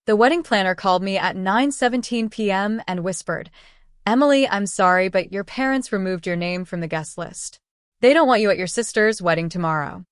The wedding planner called me at 9:17 p.m. and whispered, "Emily, I'm sorry, but your parents removed your name from the guest list. They don't want you at your sister's wedding tomorrow."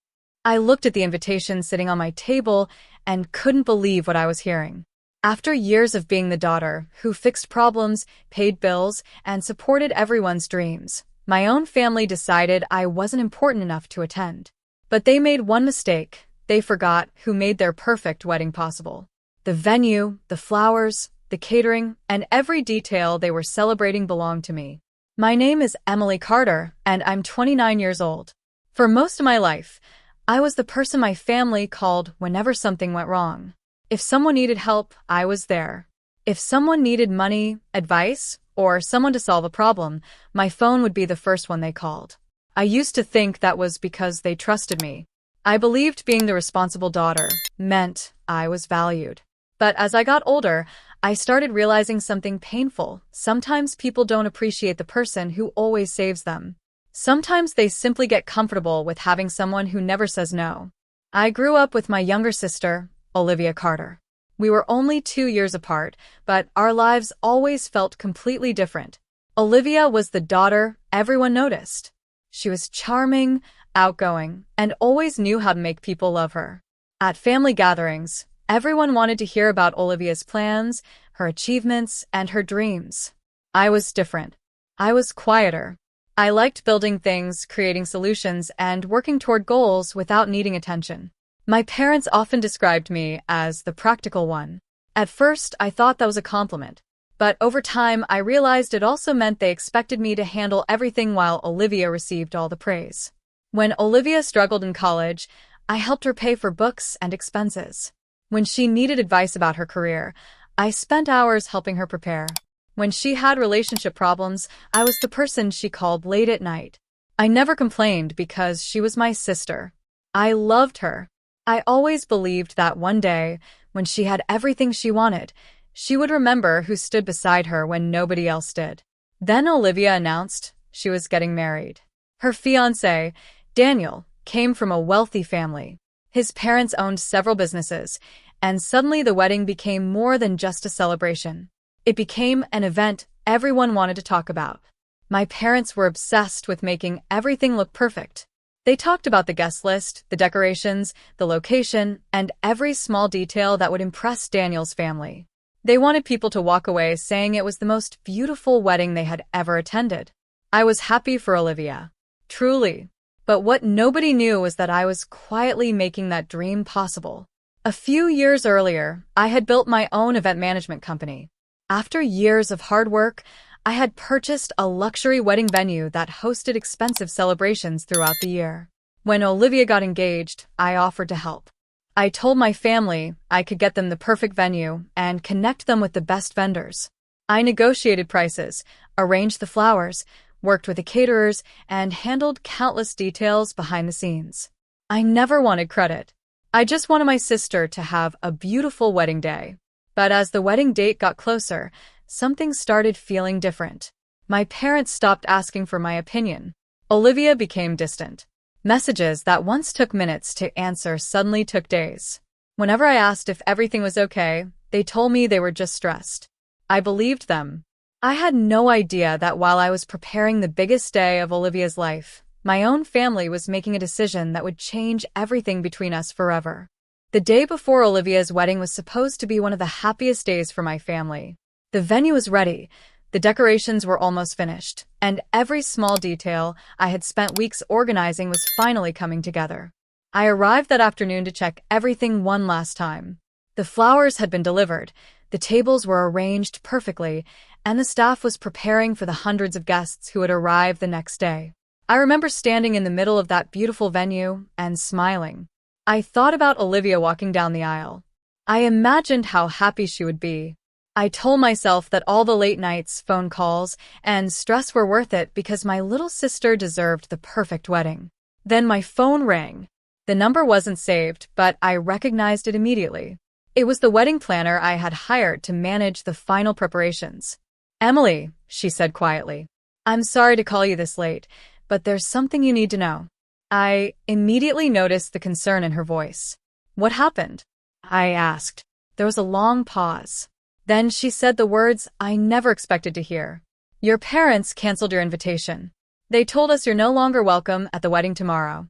I looked at the invitation sitting on my table and couldn't believe what I was hearing. After years of being the daughter who fixed problems, paid bills, and supported everyone's dreams, my own family decided I wasn't important enough to attend. But they made one mistake. They forgot who made their perfect wedding possible. The venue, the flowers, the catering, and every detail they were celebrating belonged to me. My name is Emily Carter, and I'm 29 years old. For most of my life, I was the person my family called whenever something went wrong. If someone needed help, I was there. If someone needed money, advice, or someone to solve a problem, my phone would be the first one they called. I used to think that was because they trusted me. I believed being the responsible daughter meant I was valued. But as I got older, I started realizing something painful. Sometimes people don't appreciate the person who always saves them. Sometimes they simply get comfortable with having someone who never says no. I grew up with my younger sister, Olivia Carter. We were only 2 years apart, but our lives always felt completely different. Olivia was the daughter everyone noticed. She was charming, outgoing, and always knew how to make people love her. At family gatherings, everyone wanted to hear about Olivia's plans, her achievements, and her dreams. I was different. I was quieter. I liked building things, creating solutions, and working toward goals without needing attention. My parents often described me as the practical one. At first, I thought that was a compliment. But over time, I realized it also meant they expected me to handle everything while Olivia received all the praise. When Olivia struggled in college, I helped her pay for books and expenses. When she needed advice about her career, I spent hours helping her prepare. When she had relationship problems, I was the person she called late at night. I never complained because she was my sister. I loved her. I always believed that one day, when she had everything she wanted, she would remember who stood beside her when nobody else did. Then Olivia announced she was getting married. Her fiancé, Daniel, came from a wealthy family. His parents owned several businesses, and suddenly the wedding became more than just a celebration. It became an event everyone wanted to talk about. My parents were obsessed with making everything look perfect. They talked about the guest list, the decorations, the location, and every small detail that would impress Daniel's family. They wanted people to walk away saying it was the most beautiful wedding they had ever attended. I was happy for Olivia. Truly. But what nobody knew was that I was quietly making that dream possible. A few years earlier, I had built my own event management company. After years of hard work, I had purchased a luxury wedding venue that hosted expensive celebrations throughout the year. When Olivia got engaged, I offered to help. I told my family I could get them the perfect venue and connect them with the best vendors. I negotiated prices, arranged the flowers, worked with the caterers, and handled countless details behind the scenes. I never wanted credit. I just wanted my sister to have a beautiful wedding day. But as the wedding date got closer, something started feeling different. My parents stopped asking for my opinion. Olivia became distant. Messages that once took minutes to answer suddenly took days. Whenever I asked if everything was okay, they told me they were just stressed. I believed them. I had no idea that while I was preparing the biggest day of Olivia's life, my own family was making a decision that would change everything between us forever. The day before Olivia's wedding was supposed to be one of the happiest days for my family. The venue was ready, the decorations were almost finished, and every small detail I had spent weeks organizing was finally coming together. I arrived that afternoon to check everything one last time. The flowers had been delivered, the tables were arranged perfectly, and the staff was preparing for the hundreds of guests who would arrive the next day. I remember standing in the middle of that beautiful venue and smiling. I thought about Olivia walking down the aisle. I imagined how happy she would be. I told myself that all the late nights, phone calls, and stress were worth it because my little sister deserved the perfect wedding. Then my phone rang. The number wasn't saved, but I recognized it immediately. It was the wedding planner I had hired to manage the final preparations. "Emily," she said quietly, "I'm sorry to call you this late, but there's something you need to know." I immediately noticed the concern in her voice. "What happened?" I asked. There was a long pause. Then she said the words I never expected to hear. Your parents canceled your invitation. They told us you're no longer welcome at the wedding tomorrow.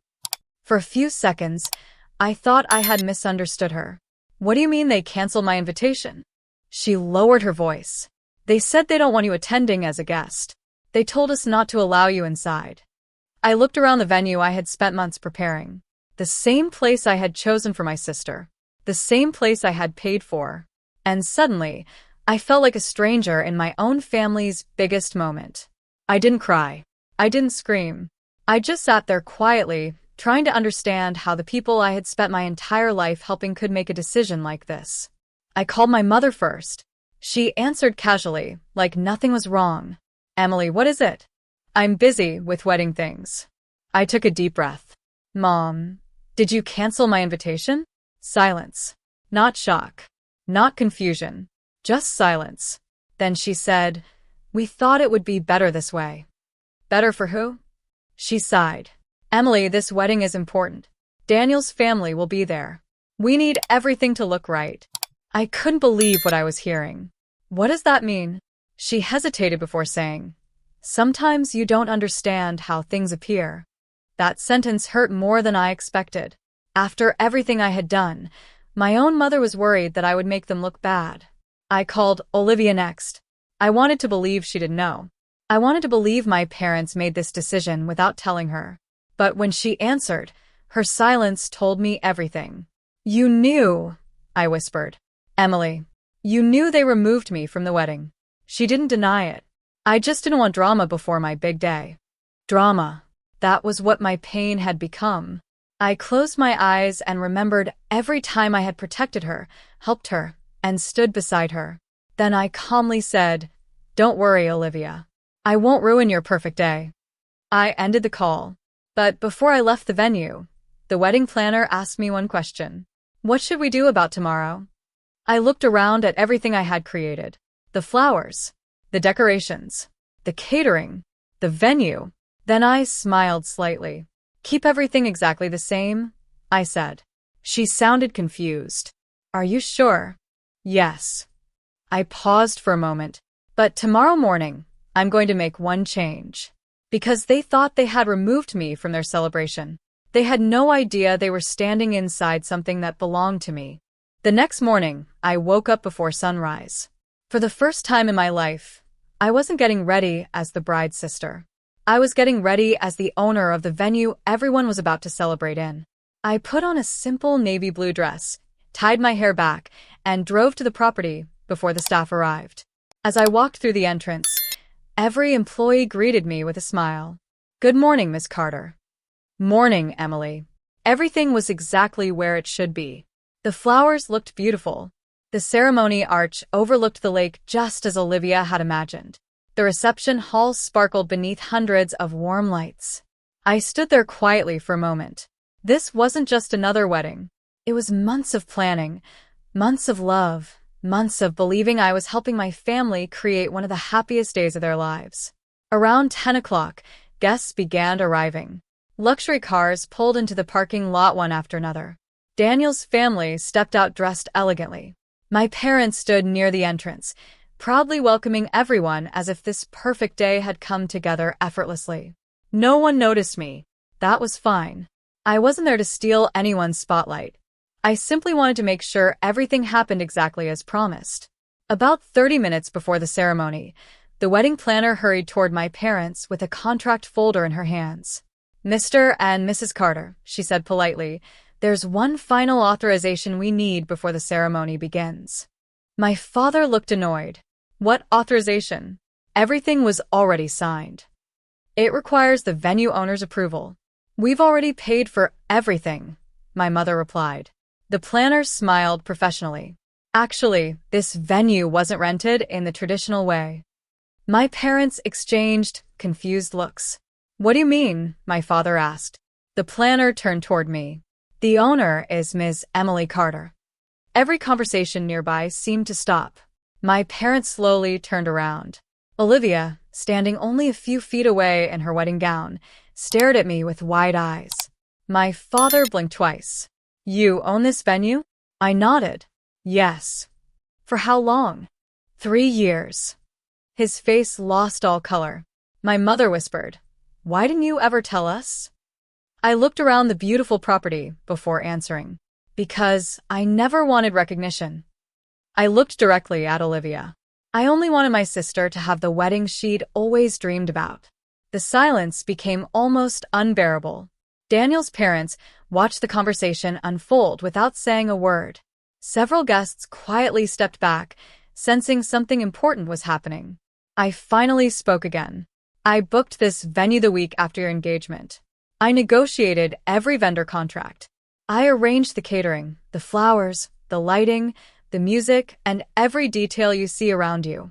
For a few seconds, I thought I had misunderstood her. What do you mean they canceled my invitation? She lowered her voice. They said they don't want you attending as a guest. They told us not to allow you inside. I looked around the venue I had spent months preparing. The same place I had chosen for my sister. The same place I had paid for. And suddenly, I felt like a stranger in my own family's biggest moment. I didn't cry. I didn't scream. I just sat there quietly, trying to understand how the people I had spent my entire life helping could make a decision like this. I called my mother first. She answered casually, like nothing was wrong. Emily, what is it? I'm busy with wedding things. I took a deep breath. Mom, did you cancel my invitation? Silence. Not shock. Not confusion. Just silence. Then she said, we thought it would be better this way. Better for who? She sighed. Emily, this wedding is important. Daniel's family will be there. We need everything to look right. I couldn't believe what I was hearing. What does that mean? She hesitated before saying, sometimes you don't understand how things appear. That sentence hurt more than I expected. After everything I had done, my own mother was worried that I would make them look bad. I called Olivia next. I wanted to believe she didn't know. I wanted to believe my parents made this decision without telling her. But when she answered, her silence told me everything. You knew, I whispered. Emily, you knew they removed me from the wedding. She didn't deny it. I just didn't want drama before my big day. Drama. That was what my pain had become. I closed my eyes and remembered every time I had protected her, helped her, and stood beside her. Then I calmly said, don't worry, Olivia. I won't ruin your perfect day. I ended the call. But before I left the venue, the wedding planner asked me one question. What should we do about tomorrow? I looked around at everything I had created. The flowers, the decorations, the catering, the venue. Then I smiled slightly. Keep everything exactly the same, I said. She sounded confused. Are you sure? Yes. I paused for a moment. But tomorrow morning, I'm going to make one change. Because they thought they had removed me from their celebration. They had no idea they were standing inside something that belonged to me. The next morning, I woke up before sunrise. For the first time in my life, I wasn't getting ready as the bride's sister. I was getting ready as the owner of the venue everyone was about to celebrate in. I put on a simple navy blue dress, tied my hair back, and drove to the property before the staff arrived. As I walked through the entrance, every employee greeted me with a smile. Good morning, Miss Carter. Morning, Emily. Everything was exactly where it should be. The flowers looked beautiful. The ceremony arch overlooked the lake just as Olivia had imagined. The reception hall sparkled beneath hundreds of warm lights. I stood there quietly for a moment. This wasn't just another wedding. It was months of planning, months of love, months of believing I was helping my family create one of the happiest days of their lives. Around 10 o'clock, guests began arriving. Luxury cars pulled into the parking lot one after another. Daniel's family stepped out dressed elegantly. My parents stood near the entrance, proudly welcoming everyone as if this perfect day had come together effortlessly. No one noticed me. That was fine. I wasn't there to steal anyone's spotlight. I simply wanted to make sure everything happened exactly as promised. About 30 minutes before the ceremony, the wedding planner hurried toward my parents with a contract folder in her hands. Mr. and Mrs. Carter, she said politely, there's one final authorization we need before the ceremony begins. My father looked annoyed. What authorization? Everything was already signed. It requires the venue owner's approval. We've already paid for everything, my mother replied. The planner smiled professionally. Actually, this venue wasn't rented in the traditional way. My parents exchanged confused looks. What do you mean? My father asked. The planner turned toward me. The owner is Ms. Emily Carter. Every conversation nearby seemed to stop. My parents slowly turned around. Olivia, standing only a few feet away in her wedding gown, stared at me with wide eyes. My father blinked twice. You own this venue? I nodded. Yes. For how long? 3 years. His face lost all color. My mother whispered, "Why didn't you ever tell us?" I looked around the beautiful property before answering. Because I never wanted recognition. I looked directly at Olivia. I only wanted my sister to have the wedding she'd always dreamed about. The silence became almost unbearable. Daniel's parents watched the conversation unfold without saying a word. Several guests quietly stepped back, sensing something important was happening. I finally spoke again. "I booked this venue the week after your engagement. I negotiated every vendor contract. I arranged the catering, the flowers, the lighting, the music, and every detail you see around you."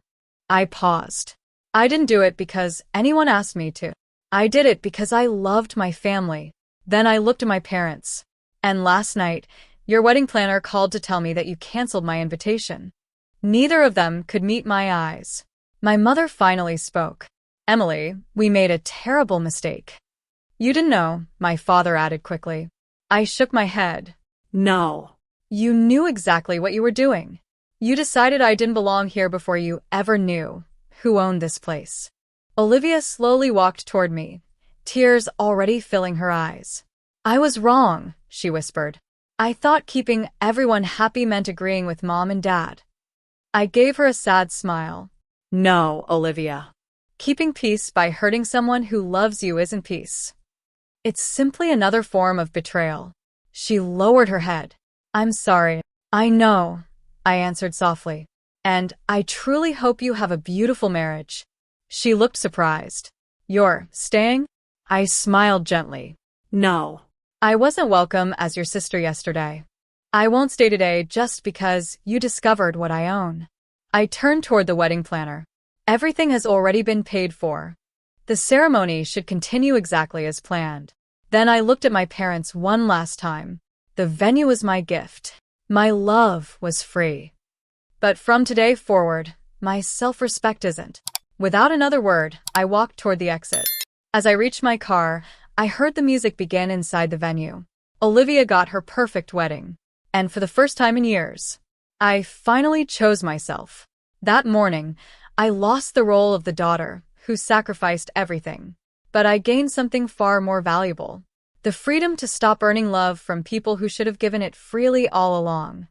I paused. I didn't do it because anyone asked me to. I did it because I loved my family. Then I looked at my parents. "And last night, your wedding planner called to tell me that you canceled my invitation." Neither of them could meet my eyes. My mother finally spoke. "Emily, we made a terrible mistake." "You didn't know," my father added quickly. I shook my head. No. "You knew exactly what you were doing. You decided I didn't belong here before you ever knew who owned this place." Olivia slowly walked toward me, tears already filling her eyes. "I was wrong," she whispered. "I thought keeping everyone happy meant agreeing with Mom and Dad." I gave her a sad smile. No, Olivia. Keeping peace by hurting someone who loves you isn't peace. It's simply another form of betrayal. She lowered her head. "I'm sorry." "I know," I answered softly. "And I truly hope you have a beautiful marriage." She looked surprised. "You're staying?" I smiled gently. No. "I wasn't welcome as your sister yesterday. I won't stay today just because you discovered what I own." I turned toward the wedding planner. "Everything has already been paid for. The ceremony should continue exactly as planned." Then I looked at my parents one last time. The venue was my gift. My love was free. But from today forward, my self-respect isn't. Without another word, I walked toward the exit. As I reached my car, I heard the music begin inside the venue. Olivia got her perfect wedding. And for the first time in years, I finally chose myself. That morning, I lost the role of the daughter who sacrificed everything. But I gained something far more valuable. The freedom to stop earning love from people who should have given it freely all along.